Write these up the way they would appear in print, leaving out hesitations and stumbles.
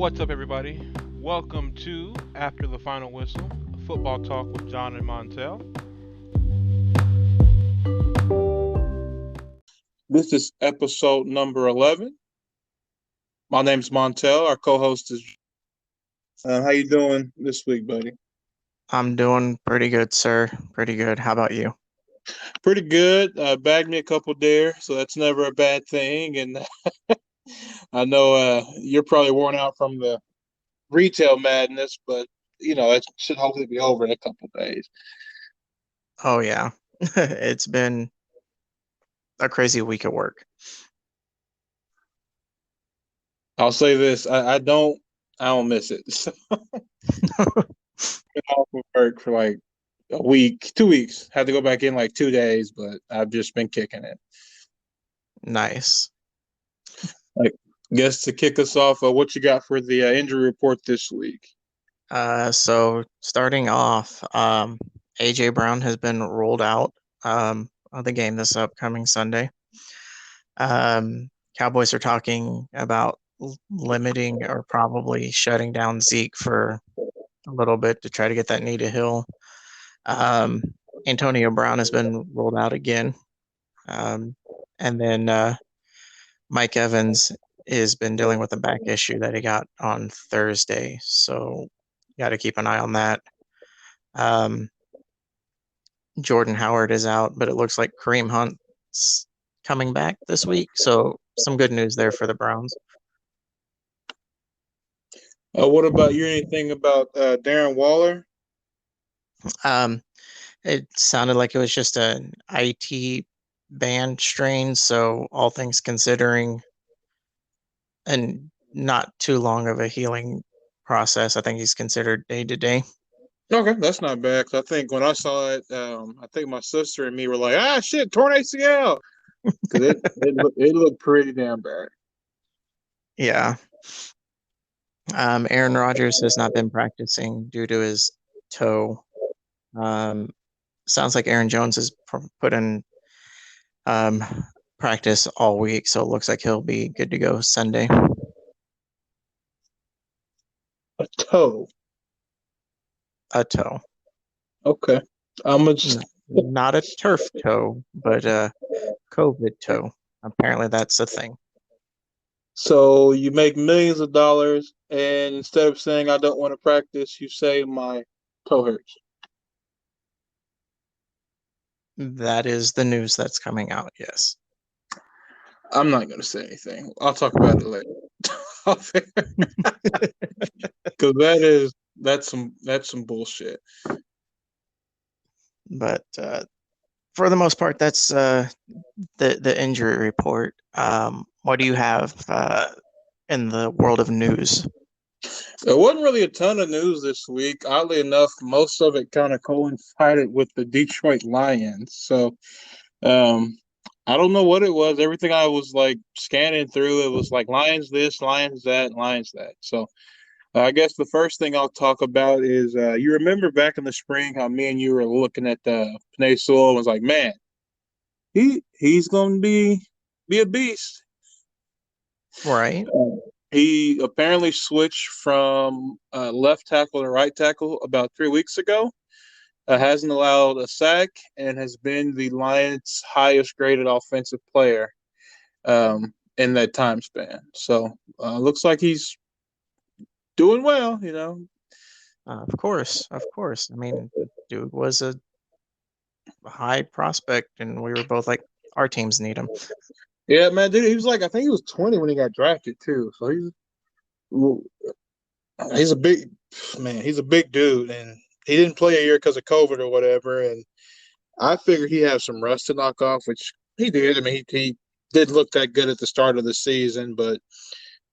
What's up, everybody? Welcome to After the Final Whistle, a football talk with Jon and Montel. This is episode number 11. My name's Montel. Our co-host is. How you doing this week, buddy? I'm doing pretty good, sir. Pretty good. How about you? Pretty good. Bagged me a couple dare, so that's never a bad thing. And I know you're probably worn out from the retail madness, but it should hopefully be over in a couple days. Oh, yeah. It's been a crazy week at work. I'll say this: I don't miss it. So, been off of work for like a week, 2 weeks. Had to go back in like 2 days, but I've just been kicking it. Nice. Guess to kick us off, what you got for the injury report this week? So starting off, AJ Brown has been ruled out of the game this upcoming Sunday. Cowboys are talking about limiting or probably shutting down Zeke for a little bit to try to get that knee to heal. Antonio Brown has been ruled out again. And then Mike Evans has been dealing with a back issue that he got on Thursday. So got to keep an eye on that. Jordan Howard is out, but it looks like Kareem Hunt's coming back this week. So some good news there for the Browns. What about you? Anything about Darren Waller? It sounded like it was just an IT band strain. So all things considering, and not too long of a healing process. I think he's considered day to day. Okay, that's not bad. 'Cause I think when I saw it, I think my sister and me were like, "Ah, shit, torn ACL," because it looked pretty damn bad. Yeah. Aaron Rodgers has not been practicing due to his toe. Sounds like Aaron Jones has put in practice all week, so it looks like he'll be good to go Sunday. A toe. A toe. Okay, I'm just not a turf toe, but a COVID toe. Apparently, that's a thing. So you make millions of dollars, and instead of saying I don't want to practice, you say my toe hurts. That is the news that's coming out. Yes. I'm not going to say anything. I'll talk about it later. Because that's some bullshit. But for the most part, that's the injury report. What do you have in the world of news? There wasn't really a ton of news this week. Oddly enough, most of it kind of coincided with the Detroit Lions. So I don't know what it was. Everything I was like scanning through, it was like Lions this, Lions that, Lions that. So I guess the first thing I'll talk about is you remember back in the spring how me and you were looking at the Panay Sewell and was like, man, he's going to be a beast. Right. He apparently switched from left tackle to right tackle about 3 weeks ago. Hasn't allowed a sack and has been the Lions' highest graded offensive player in that time span. So looks like he's doing well, Of course. I mean, the dude was a high prospect, and we were both like, our teams need him. Yeah, man, dude, he was like, I think he was 20 when he got drafted too. So he's a big man. He's a big dude, and he didn't play a year because of COVID or whatever. And I figured he had some rust to knock off, which he did. I mean, he did look that good at the start of the season, but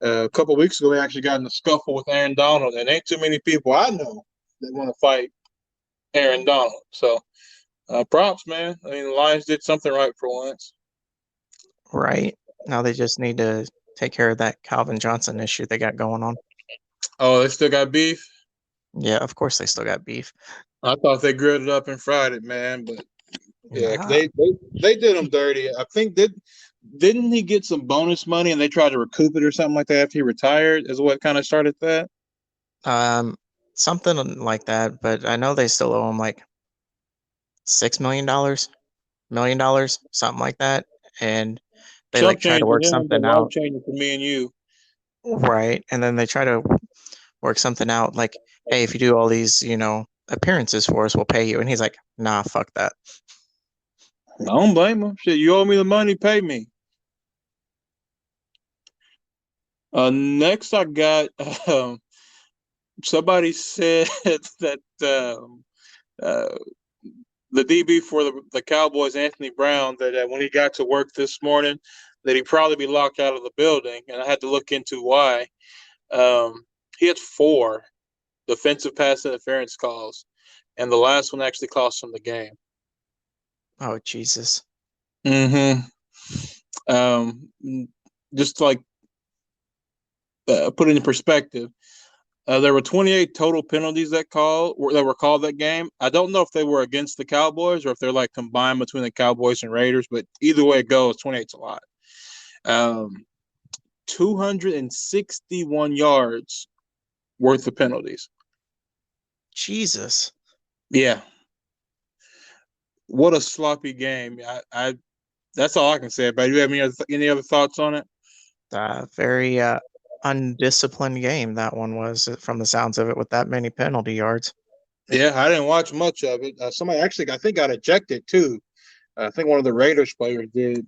a couple of weeks ago, he actually got in a scuffle with Aaron Donald, and ain't too many people I know that want to fight Aaron Donald. So props, man. I mean, the Lions did something right for once. Right. Now they just need to take care of that Calvin Johnson issue they got going on. Oh, they still got beef? Yeah, of course they still got beef. I thought they grilled it up and fried it, man. But yeah, Nah. they did him dirty. I think didn't he get some bonus money and they tried to recoup it or something like that after he retired? Is what kind of started that? Something like that, but I know they still owe him like $6 million, $1 million, something like that. And they Chump like try to change for work him, but something life out, changing for me and you. right? And then they try to work something out like, hey, if you do all these, appearances for us, we'll pay you. And he's like, nah, fuck that. I don't blame him. Shit, you owe me the money, pay me. Next, I got somebody said that uh, the DB for the Cowboys, Anthony Brown, that when he got to work this morning, that he'd probably be locked out of the building, and I had to look into why. He had 4 defensive pass interference calls, and the last one actually cost him the game. Oh, Jesus. Mm-hmm. Just like put it in perspective, there were 28 total penalties that were called that game. I don't know if they were against the Cowboys or if they're like combined between the Cowboys and Raiders, but either way it goes, 28's a lot. 261 yards worth of penalties. Jesus. Yeah. What a sloppy game. I that's all I can say about it. Do you have any other thoughts on it? Very undisciplined game that one was, from the sounds of it, with that many penalty yards. Yeah, I didn't watch much of it. Somebody actually, I think, got ejected too. I think one of the Raiders players did,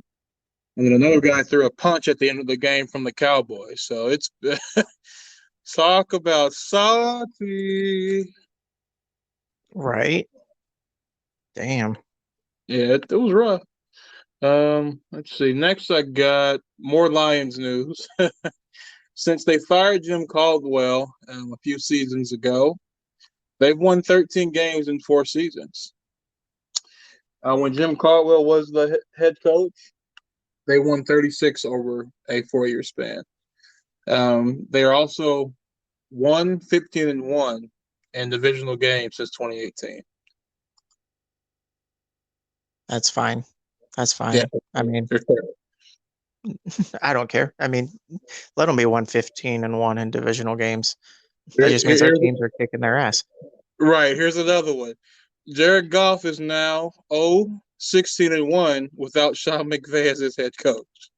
and then another guy threw a punch at the end of the game from the Cowboys. So it's talk about salty. Right. Damn. Yeah, it was rough. Let's see. Next, I got more Lions news. Since they fired Jim Caldwell a few seasons ago, they've won 13 games in 4 seasons. When Jim Caldwell was the head coach, they won 36 over a 4-year span. They are also 15-1 in divisional games since 2018. That's fine. That's fine. Yeah, I mean, they're terrible. I don't care. I mean, let them be 115-1 in divisional games. That Here- just means our here- teams are kicking their ass. right, here's another one. Jared Goff is now 16-1 without Sean McVay as his head coach.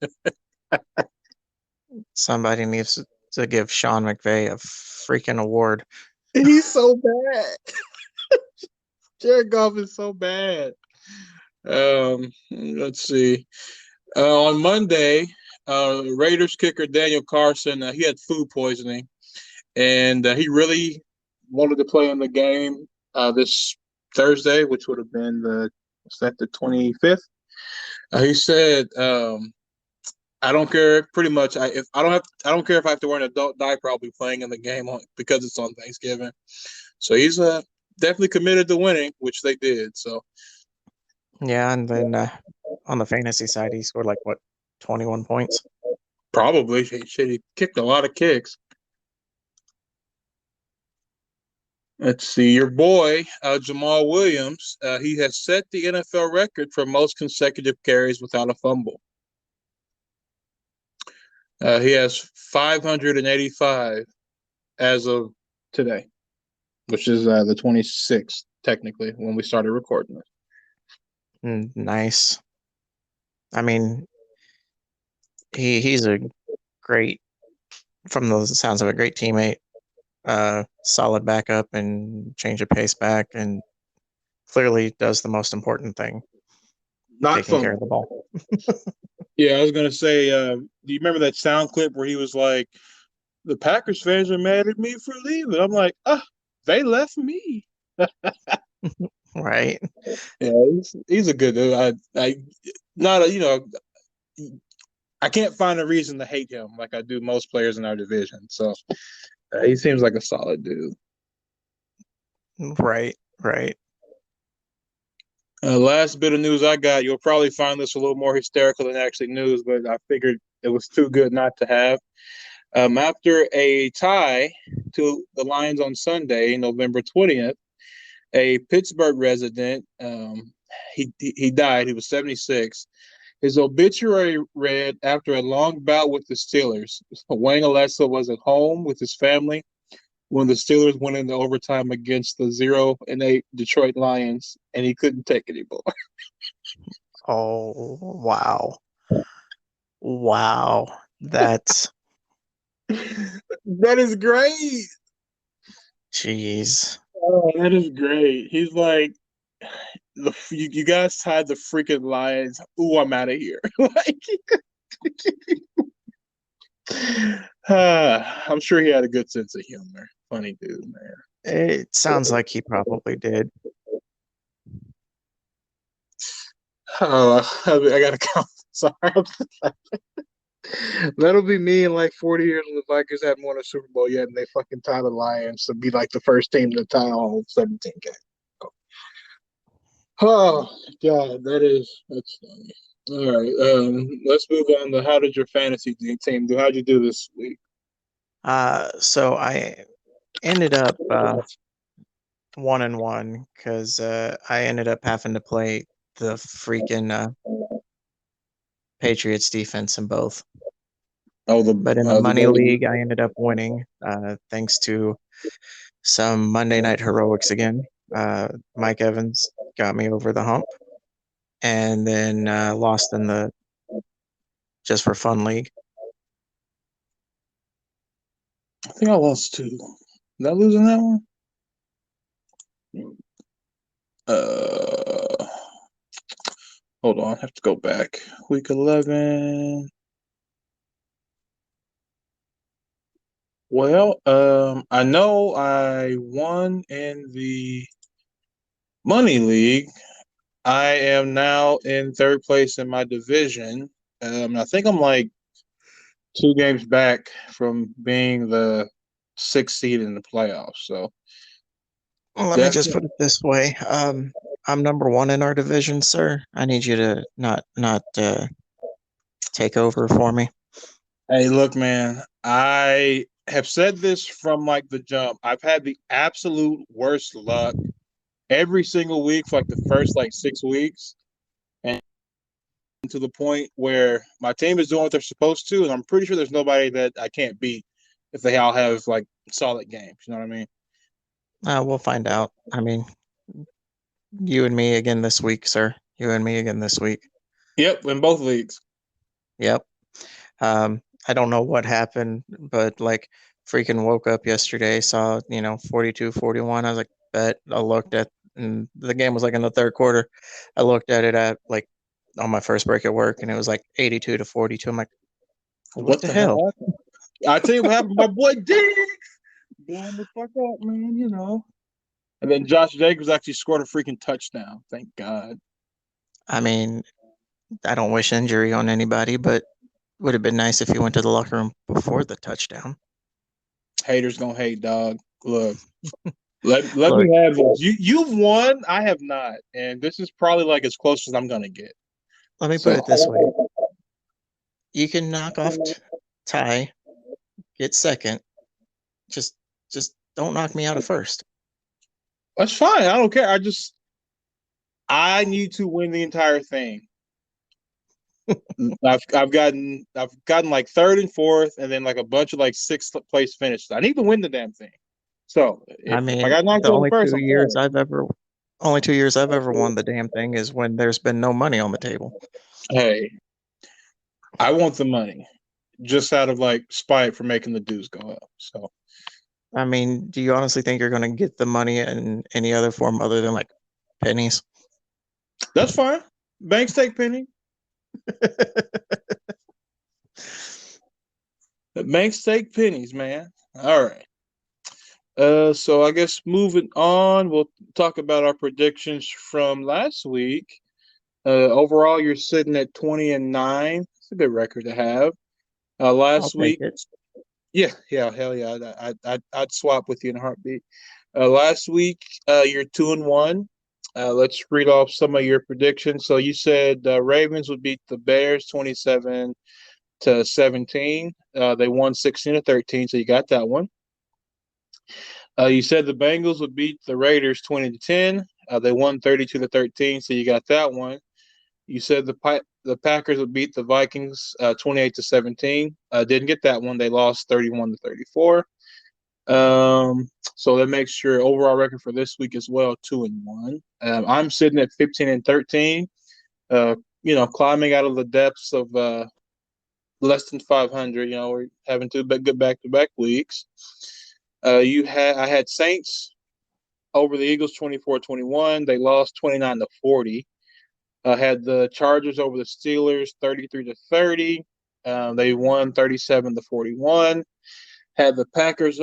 Somebody needs to give Sean McVay a freaking award. He's so bad. Jared Goff is so bad. Let's see. On Monday, Raiders kicker Daniel Carson, he had food poisoning, and he really wanted to play in the game this Thursday, which would have been the 25th. He said, "I don't care. Pretty much, I don't care if I have to wear an adult diaper. I'll be playing in the game because it's on Thanksgiving." So he's definitely committed to winning, which they did. So Yeah, and then on the fantasy side, he scored like, what, 21 points? probably he kicked a lot of kicks. Let's see, your boy Jamal Williams. He has set the NFL record for most consecutive carries without a fumble. He has 585 as of today, which is the 26th, technically, when we started recording this. Nice. I mean, he's a great, from the sounds of a great teammate, solid backup and change of pace back, and clearly does the most important thing, Not taking care of fumble. the ball. Yeah, I was gonna say, do you remember that sound clip where he was like, "The Packers fans are mad at me for leaving"? I'm like, they left me. Right. Yeah, he's a good dude. I not a, I can't find a reason to hate him like I do most players in our division. So he seems like a solid dude. Right. Right. Last bit of news I got, you'll probably find this a little more hysterical than actually news, but I figured it was too good not to have. After a tie to the Lions on Sunday, November 20th, a Pittsburgh resident, he died. He was 76. His obituary read, after a long bout with the Steelers, Wayne Alessa was at home with his family when the Steelers went into overtime against the 0-8 Detroit Lions, and he couldn't take it anymore. Oh, wow. Wow. That's That is great. jeez. Oh, that is great. He's like, you guys tied the freaking Lions. Ooh, I'm out of here. Like, I'm sure he had a good sense of humor. Funny dude, man. It sounds like he probably did. Oh, I gotta count. Sorry. That'll be me in like 40 years when the Vikings haven't won a Super Bowl yet and they fucking tie the Lions to be like the first team to tie all 17 games. Oh God, that's funny. All right, let's move on to how did your fantasy team do? How'd you do this week? So I ended up 1-1 because I ended up having to play the freaking Patriots defense in both. Oh, But in a money league, I ended up winning thanks to some Monday Night Heroics again. Mike Evans got me over the hump, and then lost in the Just for Fun league. I think I lost two. Did I lose in that one? Hold on, I have to go back. Week 11. Well, I know I won in the Money League. I am now in third place in my division. I think I'm like 2 games back from being the sixth seed in the playoffs. So Well, let me just put it this way. I'm number one in our division, sir. I need you to not take over for me. Hey, look, man, I have said this from like the jump. I've had the absolute worst luck every single week for like the first like 6 weeks, and to the point where my team is doing what they're supposed to, and I'm pretty sure there's nobody that I can't beat if they all have like solid games. You know what I mean? We'll find out. I mean, you and me again this week, sir. You and me again this week. Yep, in both leagues. Yep. I don't know what happened, but like freaking woke up yesterday, saw, 42-41. I was like, bet. I looked at, and the game was like in the third quarter. I looked at it at like on my first break at work, and it was like 82-42. I'm like, what the hell? Happened? I tell you what happened. My boy Diggs blowing the fuck up, man. You know. And then Josh Jacobs actually scored a freaking touchdown. Thank God. I mean, I don't wish injury on anybody, but would have been nice if you went to the locker room before the touchdown. Haters gonna hate, dog. Look, let Look, me have this. You've won. I have not, and this is probably like as close as I'm gonna get. let me put it this way: you can knock off Ty, get second. Just don't knock me out of first. That's fine. I don't care. I need to win the entire thing. I've gotten like third and fourth, and then like a bunch of like sixth place finishes. I need to win the damn thing. So if I got knocked the out only first, 2 years I've ever won the damn thing is when there's been no money on the table. Hey, I want the money, just out of like spite for making the dues go up. So, I mean, do you honestly think you're going to get the money in any other form other than like pennies? that's fine. Banks take penny. Banks take pennies, man. All right. So I guess moving on, we'll talk about our predictions from last week. Overall, you're sitting at 20-9. It's a good record to have. Last I'll week, take it. yeah, hell yeah, I'd swap with you in a heartbeat. Last week, you're 2-1. Let's read off some of your predictions. So you said Ravens would beat the Bears 27-17. They won 16-13, so you got that one. You said the Bengals would beat the Raiders 20-10. They won 32-13, so you got that one. You said the the Packers would beat the Vikings 28-17. Didn't get that one. They lost 31-34. So that makes your overall record for this week as well 2-1. I'm sitting at 15-13. Climbing out of the depths of less than 500. We're having two good back-to-back weeks. I had Saints over the Eagles 24-21. They lost 29-40. Had the Chargers over the Steelers 33-30. They won 37-41. Had the Packers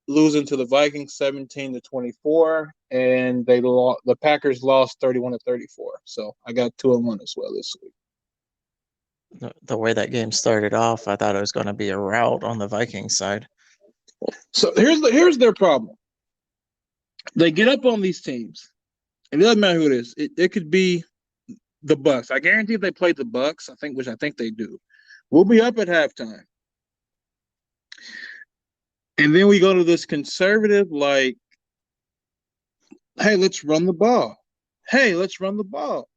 losing to the Vikings 17-24, and the Packers lost 31-34. So I got 2-1 as well this week. The way that game started off, I thought it was going to be a rout on the Vikings side. So here's their problem. They get up on these teams, and it doesn't matter who it is. It could be the Bucks. I guarantee if they played the Bucks, which I think they do, we'll be up at halftime. And then we go to this conservative, like, hey, let's run the ball. Hey, let's run the ball.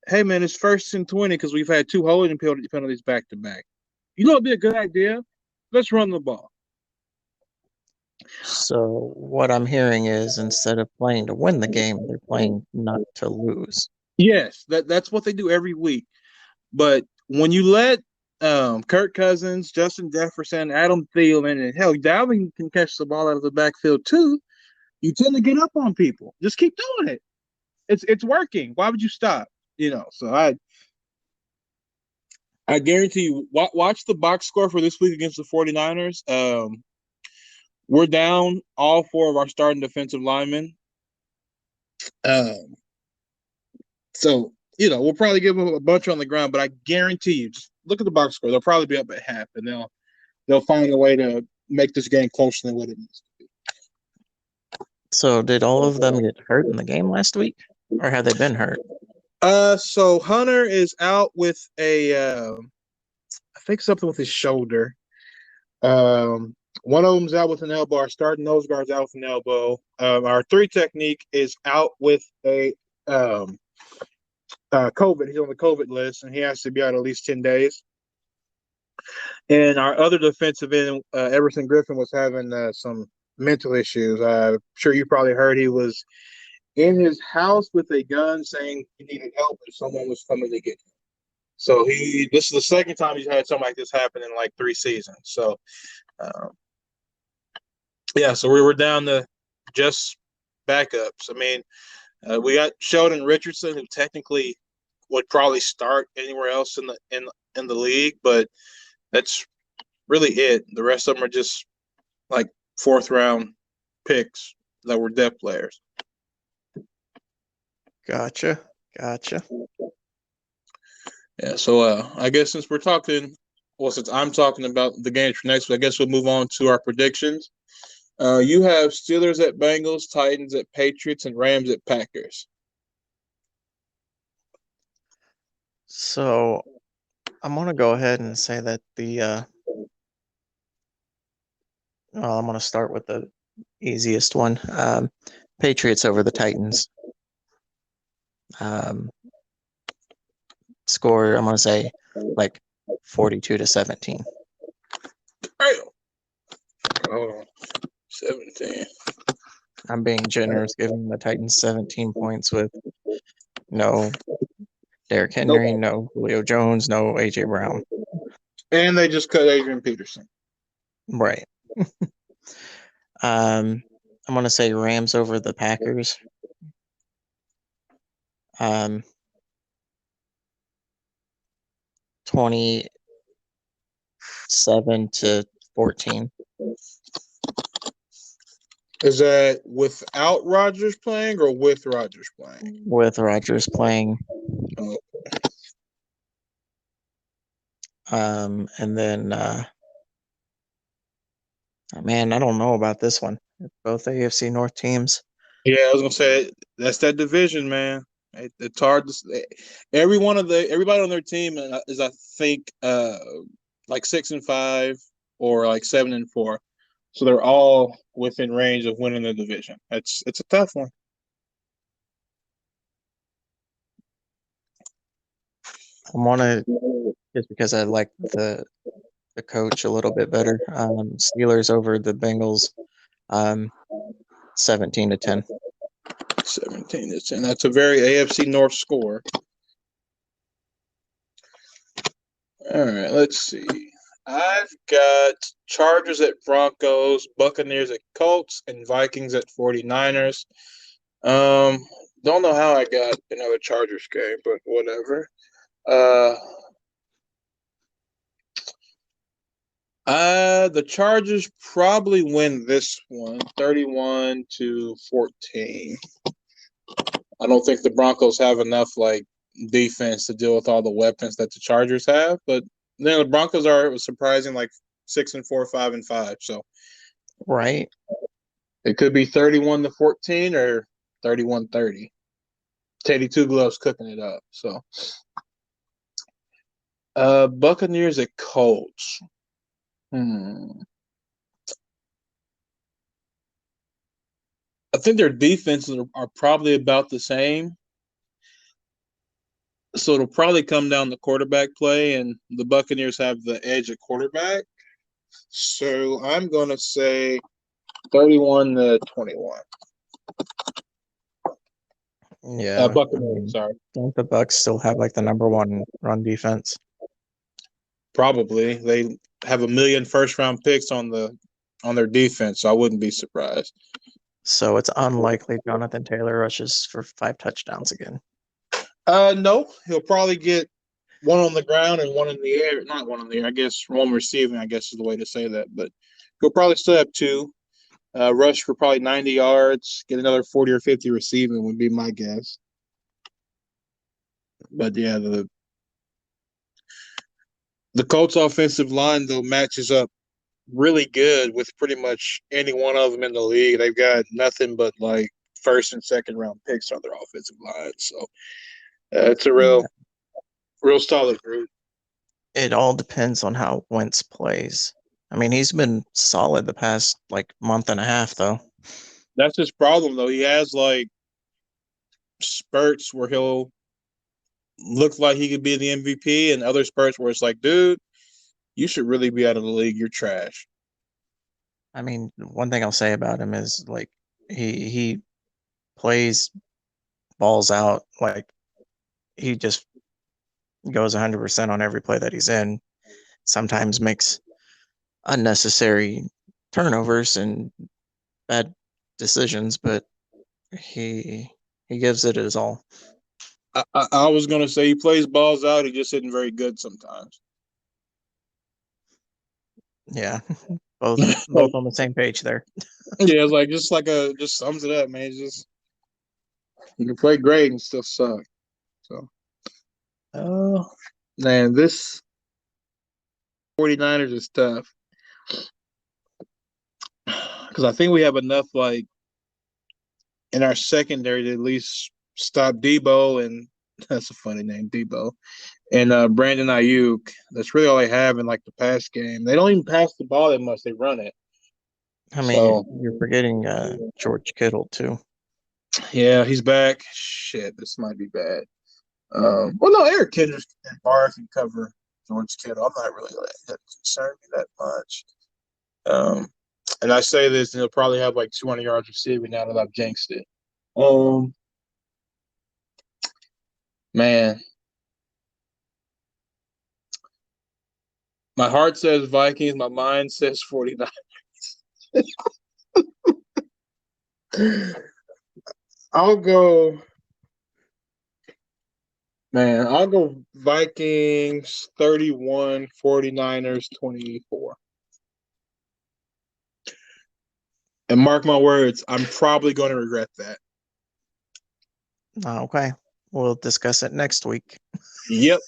Hey, man, it's 1st and 20 because we've had 2 holding penalties back to back. It'd be a good idea. Let's run the ball. So what I'm hearing is instead of playing to win the game, they're playing not to lose. Yes, that's what they do every week. But when you let Kirk Cousins, Justin Jefferson, Adam Thielen, and hell, Dalvin can catch the ball out of the backfield too, you tend to get up on people. Just keep doing it. It's working. Why would you stop? So I guarantee you, watch the box score for this week against the 49ers. We're down all 4 of our starting defensive linemen. So, we'll probably give them a bunch on the ground, but I guarantee you, just look at the box score. They'll probably be up at half, and they'll find a way to make this game closer than what it needs to be. So did all of them get hurt in the game last week, or have they been hurt? So Hunter is out with I think something with his shoulder. One of them's out with an elbow. Our starting nose guard's out with an elbow. Our 3 technique is out with a COVID. He's on the COVID list, and he has to be out at least 10 days. And our other defensive end, Everson Griffin, was having some mental issues. I'm sure you probably heard he was in his house with a gun saying he needed help and someone was coming to get him. So this is the second time he's had something like this happen in like 3 seasons. So, so we were down to just backups. I mean, we got Sheldon Richardson, who technically would probably start anywhere else in the league, but that's really it. The rest of them are just like 4th round picks that were depth players. Gotcha. Yeah, so I guess since I'm talking about the games for next week, I guess we'll move on to our predictions. You have Steelers at Bengals, Titans at Patriots, and Rams at Packers. So I'm going to go ahead and say that I'm going to start with the easiest one. Patriots over the Titans. Score, I'm going to say like 42-17. Hold on. 17. I'm being generous, giving the Titans 17 points with no Derrick Henry, no Julio Jones, no A.J. Brown. And they just cut Adrian Peterson. Right. I'm going to say Rams over the Packers. 27-14. Is that without Rodgers playing or with Rodgers playing? With Rodgers playing. Oh. And then, man, I don't know about this one. Both AFC North teams. Yeah, I was gonna say that's that division, man. It's hard to say. Everybody on their team is, I think, like 6-5 or like 7-4. So they're all within range of winning the division. It's a tough one. want to just because I like the coach a little bit better. Steelers over the Bengals, 17-10. 17-10. That's a very AFC North score. All right, let's see. I've got Chargers at Broncos, Buccaneers at Colts, and Vikings at 49ers. Don't know how I got another Chargers game, but whatever. The Chargers probably win this one, 31-14. I don't think the Broncos have enough defense to deal with all the weapons that the Chargers have, but then the Broncos are surprising 6-4, 5-5. So right, it could be 31-14 or 31-30. Teddy Two Gloves cooking it up. So Buccaneers at Colts. I think their defenses are probably about the same. So it'll probably come down to quarterback play, and the Buccaneers have the edge at quarterback. So I'm going to say 31-21. yeah. Buccaneers, sorry. Don't the Bucs still have the number one run defense? Probably. They have 1 million first-round picks on their defense, so I wouldn't be surprised. So it's unlikely Jonathan Taylor rushes for 5 touchdowns again. No, he'll probably get one on the ground and one in the air. Not one in the air, I guess. One receiving, I guess is the way to say that. But he'll probably still have 2. Rush for probably 90 yards. Get another 40 or 50 receiving would be my guess. But yeah, the Colts offensive line though matches up really good with pretty much any one of them in the league. They've got nothing but first and second round picks on their offensive line. So it's a real solid group. It all depends on how Wentz plays. I mean, he's been solid the past month and a half, though. That's his problem, though. He has spurts where he'll look like he could be the MVP, and other spurts where it's dude, you should really be out of the league. You're trash. I mean, one thing I'll say about him is he plays balls out. He just goes 100% on every play that he's in. Sometimes makes unnecessary turnovers and bad decisions, but he gives it his all. I was gonna say he plays balls out. He just isn't very good sometimes. Yeah, both on the same page there. Yeah, it's just sums it up, man. Just you can play great and still suck. So, man, this 49ers is tough because I think we have enough in our secondary to at least stop Debo, and that's a funny name, Debo, and Brandon Ayuk. That's really all they have in the pass game. They don't even pass the ball that much; they run it. I mean, you're forgetting George Kittle too. Yeah, he's back. Shit, this might be bad. Well, no, Eric Kendricks and Barr can cover George Kittle. I'm not really that concerned me that much. And I say this, and he'll probably have 200 yards receiving now that I've jinxed it. Man, my heart says Vikings. My mind says 49ers. I'll go Vikings 31, 49ers 24. And mark my words, I'm probably going to regret that. Okay. We'll discuss it next week. Yep.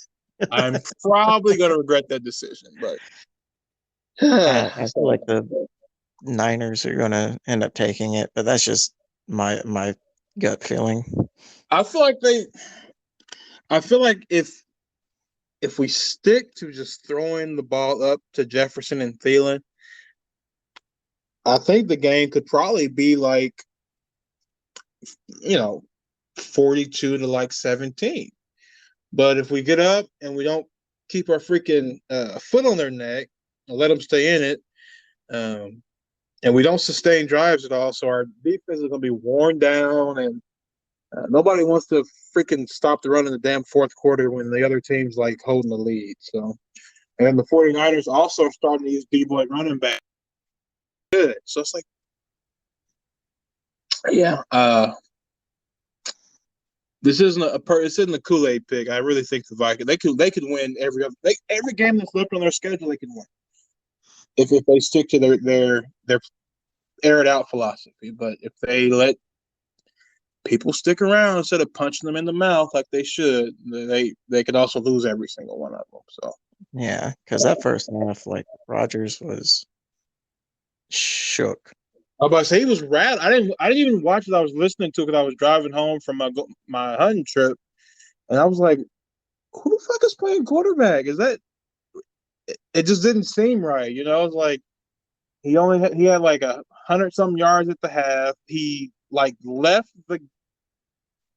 I'm probably going to regret that decision, but I feel like the Niners are going to end up taking it, but that's just my gut feeling. I feel like if we stick to just throwing the ball up to Jefferson and Thielen, I think the game could probably be 42-17. But if we get up and we don't keep our freaking foot on their neck and let them stay in it, and we don't sustain drives at all, so our defense is going to be worn down, and nobody wants to freaking stop the run in the damn fourth quarter when the other team's like holding the lead. So, and the 49ers also are starting to use D-boy running back. Good. So it's like, yeah, this isn't this isn't a Kool-Aid pick. I really think the Vikings they could win every game that's left on their schedule. They can win if they stick to their air it out philosophy. But if they let people stick around instead of punching them in the mouth like they should, they could also lose every single one of them. So Yeah, because that first half, like Rodgers was shook. I was about to say he was rad. I didn't even watch it. I was listening to it because I was driving home from my hunting trip, and I was like, "Who the fuck is playing quarterback? Is that?" It just didn't seem right. You know, it was like he had like 100-some yards at the half. He like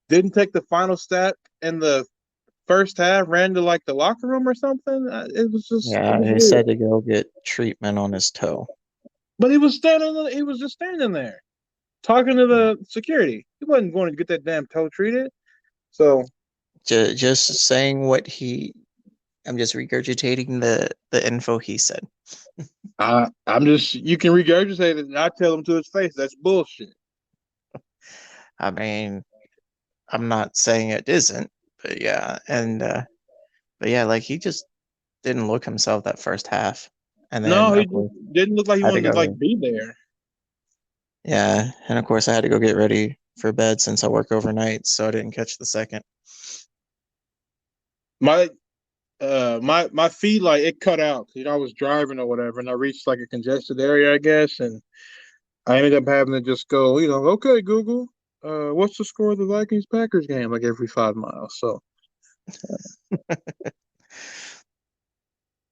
didn't take the final step in the first half, ran to like the locker room or something. It was just Yeah, he weird. said to go get treatment on his toe. But he was just standing there talking to the security. He wasn't going to get that damn toe treated. So Just saying what I'm just regurgitating the info he said. I'm just you can regurgitate it and I tell him to his face that's bullshit. I mean, I'm not saying it isn't, but yeah, but yeah, like he just didn't look himself that first half, and then No, he of course didn't look like he I had to wanted to like go. be there. Yeah, and of course I had to go get ready for bed since I work overnight, so I didn't catch the second. My my feed like it cut out. You know, I was driving or whatever, and I reached like a congested area, I guess, and I ended up having to just go, okay, Google, what's the score of the Vikings Packers game? Like every 5 miles. So,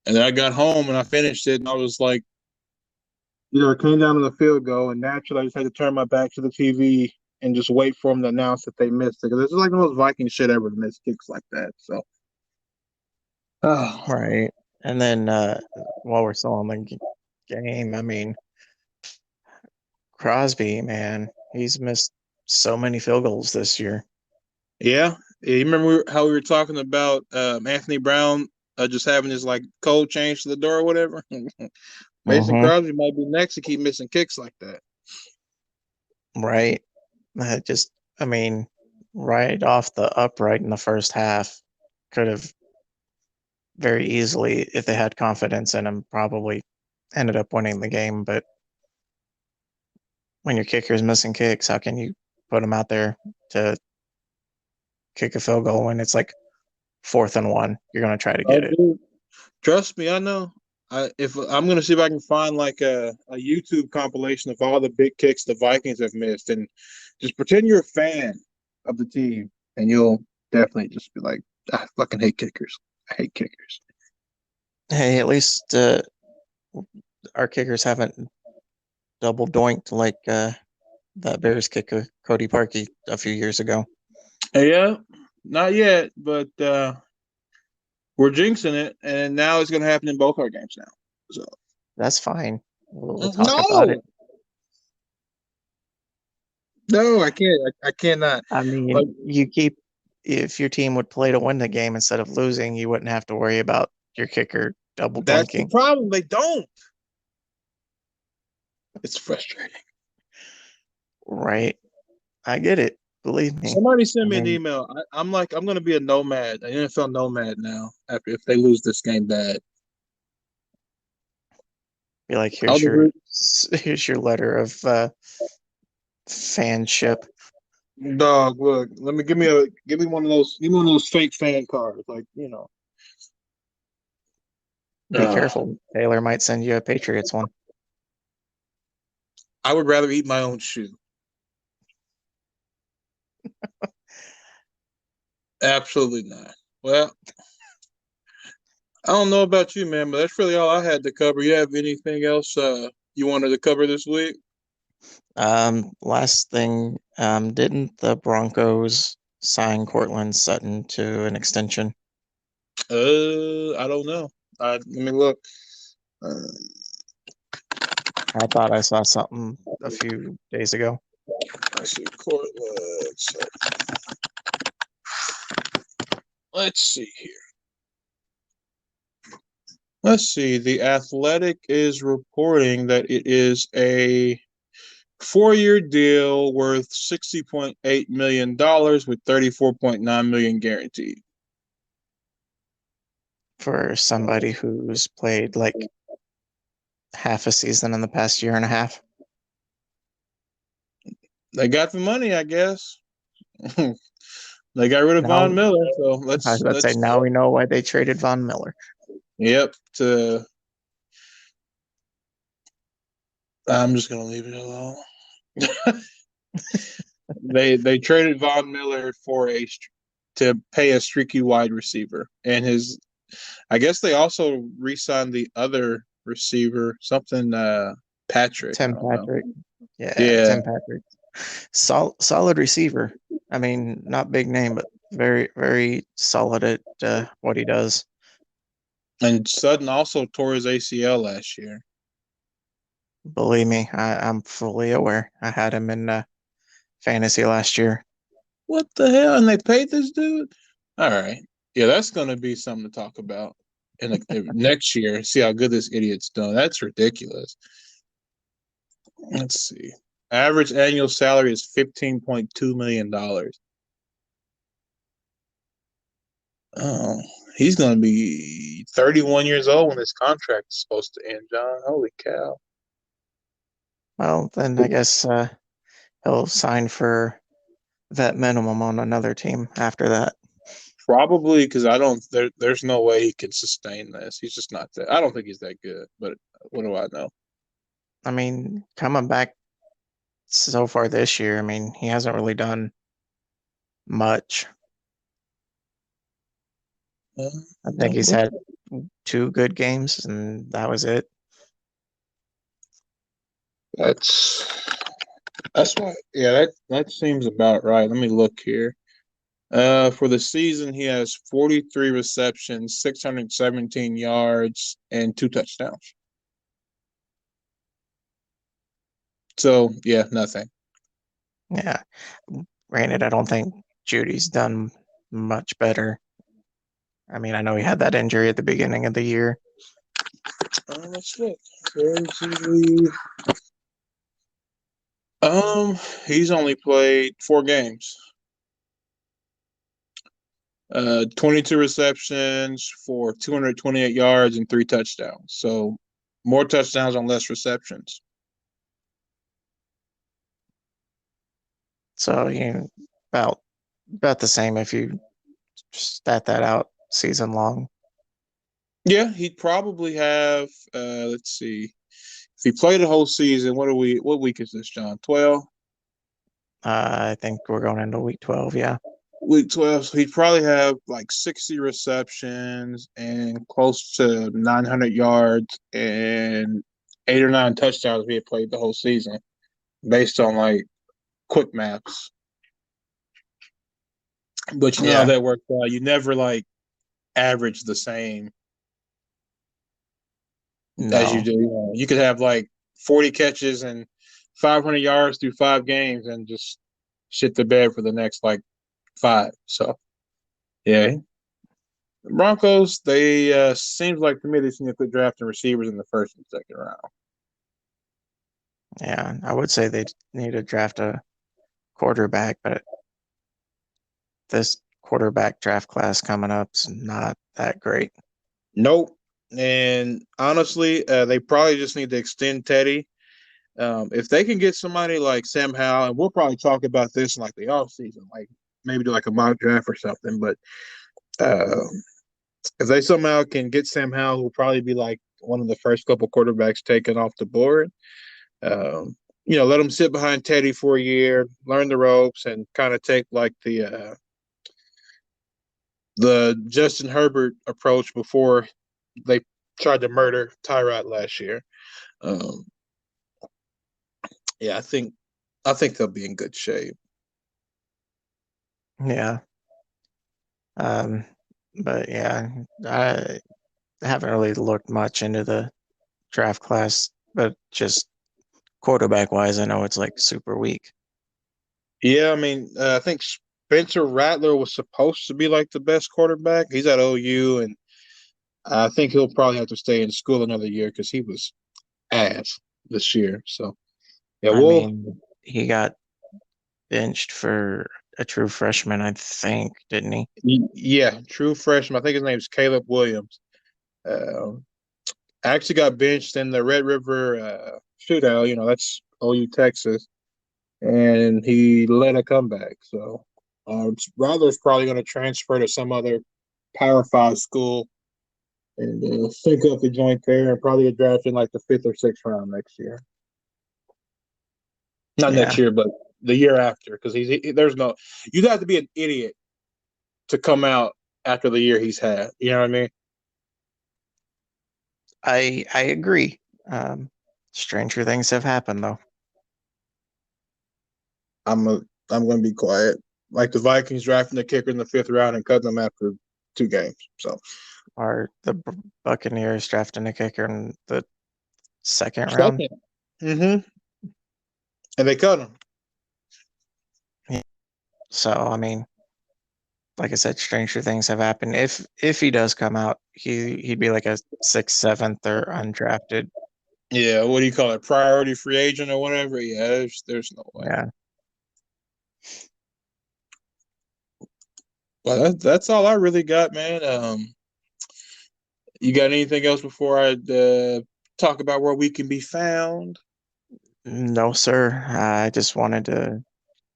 and then I got home and I finished it, and I was like, it came down to the field goal, and naturally I just had to turn my back to the TV and just wait for them to announce that they missed it because this is like the most Viking shit ever to miss kicks like that. So, oh. Right, and then while we're still on the game, I mean, Crosby, man, he's missed so many field goals this year. Yeah, you remember how we were talking about Anthony Brown just having his like code change to the door or whatever? Mason Crosby might be next to keep missing kicks like that. Right. I mean, right off the upright in the first half, could have very easily, if they had confidence in him, probably ended up winning the game. But when your kicker is missing kicks, how can you put him out there to kick a field goal when it's like 4th and 1? You're going to try to get it. Dude, trust me, I know. If I'm gonna see if I can find like a YouTube compilation of all the big kicks the Vikings have missed, and just pretend you're a fan of the team, and you'll definitely just be like, I fucking hate kickers. I hate kickers. Hey, at least our kickers haven't double doinked like that Bears kicker, Cody Parkey, a few years ago. Yeah, not yet, but we're jinxing it, and now it's going to happen in both our games now. So that's fine. We'll talk about it. No, I can't. I cannot. I mean, if your team would play to win the game instead of losing, you wouldn't have to worry about your kicker double That's dunking. the problem. They don't. It's frustrating. Right. I get it. Believe me. Somebody send me an email. I'm going to be a nomad, an NFL nomad now. If they lose this game bad, be like, here's your letter of fanship. Dog, look, give me one of those fake fan cards, like Be careful. Taylor might send you a Patriots one. I would rather eat my own shoe. Absolutely not. Well, I don't know about you, man, but that's really all I had to cover. You have anything else you wanted to cover this week? Last thing, didn't the Broncos sign Cortland Sutton to an extension? I don't know. Let me look. I thought I saw something a few days ago. I see Cortland. Let's see here. Let's see. The Athletic is reporting that it is a 4-year deal worth $60.8 million with $34.9 million guaranteed. For somebody who's played like half a season in the past year and a half. They got the money, I guess. They got rid of Now, Von Miller, so I was about to say, now we know why they traded Von Miller. Yep. I'm just gonna leave it alone. They traded Von Miller to pay a streaky wide receiver, and I guess they also re-signed the other receiver, something Patrick. Tim I don't know. Patrick. Yeah, Yeah. Tim Patrick. Solid receiver. I mean, not big name, but very, very solid at what he does. And Sutton also tore his ACL last year. Believe me, I'm fully aware. I had him in fantasy last year. What the hell? And they paid this dude? All right. Yeah, that's going to be something to talk about in next year. See how good this idiot's done. That's ridiculous. Let's see. Average annual salary is $15.2 million. Oh, he's going to be 31 years old when his contract is supposed to end, John. Holy cow. Well, then I guess he'll sign for that minimum on another team after that. Probably because there's no way he can sustain this. He's just not that. I don't think he's that good, but what do I know? I mean, coming back so far this year, I mean, he hasn't really done much. I think he's had 2 good games, and that was it. That's why. Yeah, that seems about right. Let me look here. For the season, he has 43 receptions, 617 yards, and 2 touchdowns. So yeah, nothing. Yeah. Granted, I don't think Judy's done much better. I mean, I know he had that injury at the beginning of the year. Let's look. He's only played 4 games. 22 receptions for 228 yards and 3 touchdowns. So more touchdowns on less receptions. So about the same if you stat that out season long. Yeah, he'd probably have. Let's see. If he played the whole season, what week is this, John? 12? I think we're going into week 12, yeah. Week 12, so he'd probably have like 60 receptions and close to 900 yards and 8 or 9 touchdowns if he had played the whole season, based on like quick maps. But you know how that works out. You never like average the same as you do. You could have like 40 catches and 500 yards through 5 games and just shit the bed for the next like 5. So, yeah. The Broncos, they seems like to me they seem to quit drafting receivers in the first and second round. Yeah, I would say they need to draft a quarterback, but this quarterback draft class coming up is not that great. Nope. And honestly, they probably just need to extend Teddy. If they can get somebody like Sam Howell, and we'll probably talk about this in like the offseason, like maybe do like a mock draft or something, but if they somehow can get Sam Howell, who will probably be like one of the first couple quarterbacks taken off the board, let him sit behind Teddy for a year, learn the ropes, and kind of take like the Justin Herbert approach before they tried to murder Tyrod last year. Yeah, I think they'll be in good shape. Yeah. But yeah, I haven't really looked much into the draft class, but just quarterback wise, I know it's like super weak. Yeah, I mean, I think Spencer Rattler was supposed to be like the best quarterback. He's at OU, and I think he'll probably have to stay in school another year because he was ass this year. So yeah, I mean, he got benched for a true freshman, I think, didn't he? yeah, true freshman. I think his name's Caleb Williams. Uh, actually got benched in the Red River shootout. You know, that's OU Texas, and he led a comeback. So Rattler's probably going to transfer to some other Power Five school and sync up the joint there, and probably get drafted in like the fifth or sixth round next year. Not next Yeah, year, but the year after, because there's no you'd have to be an idiot to come out after the year he's had. You know what I mean? I agree. Um, Stranger things have happened though. I'm a, I'm going to be quiet. Like the Vikings drafting the kicker in the fifth round and cutting them after 2 games. So Are the Buccaneers drafting a kicker in the second round? second, and they cut him. Yeah. So I mean, like I said, stranger things have happened. If he does come out, he'd be like a sixth, seventh, or undrafted. Yeah, what do you call it? Priority free agent or whatever? Yeah, there's no way. Yeah. Well, that's all I really got, man. You got anything else before I talk about where we can be found? No, sir. I just wanted to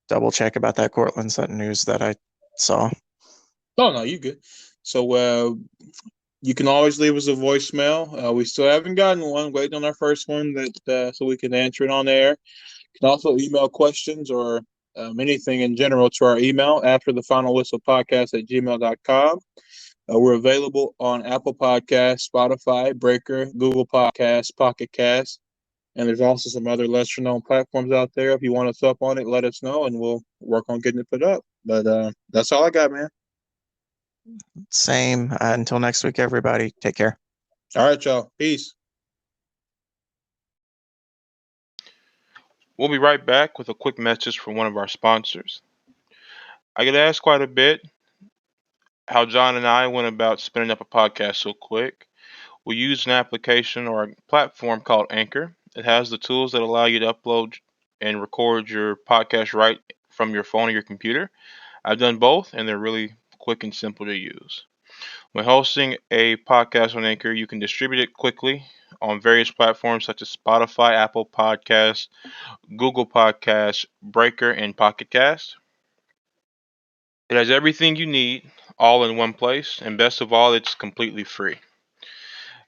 double check about that Cortland Sutton news that I saw. Oh no, you good. So you can always leave us a voicemail. We still haven't gotten one. Waiting on our first one that so we can answer it on air. You can also email questions or anything in general to our email after the final whistle podcast at gmail.com. We're available on Apple Podcasts, Spotify, Breaker, Google Podcasts, Pocket Casts, and there's also some other lesser known platforms out there. If you want us up on it, let us know and we'll work on getting it put up. But that's all I got, man. Same. Until next week, everybody. Take care. All right, y'all. Peace. We'll be right back with a quick message from one of our sponsors. I get asked quite a bit how John and I went about spinning up a podcast so quick. We use an application or a platform called Anchor. It has the tools that allow you to upload and record your podcast right from your phone or your computer. I've done both, and they're really quick and simple to use. When hosting a podcast on Anchor, you can distribute it quickly on various platforms such as Spotify, Apple Podcasts, Google Podcasts, Breaker, and Pocket Cast. It has everything you need all in one place, and best of all, it's completely free.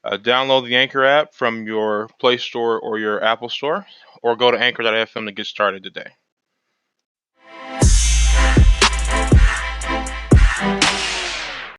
Download the Anchor app from your Play Store or your Apple Store, or go to anchor.fm to get started today.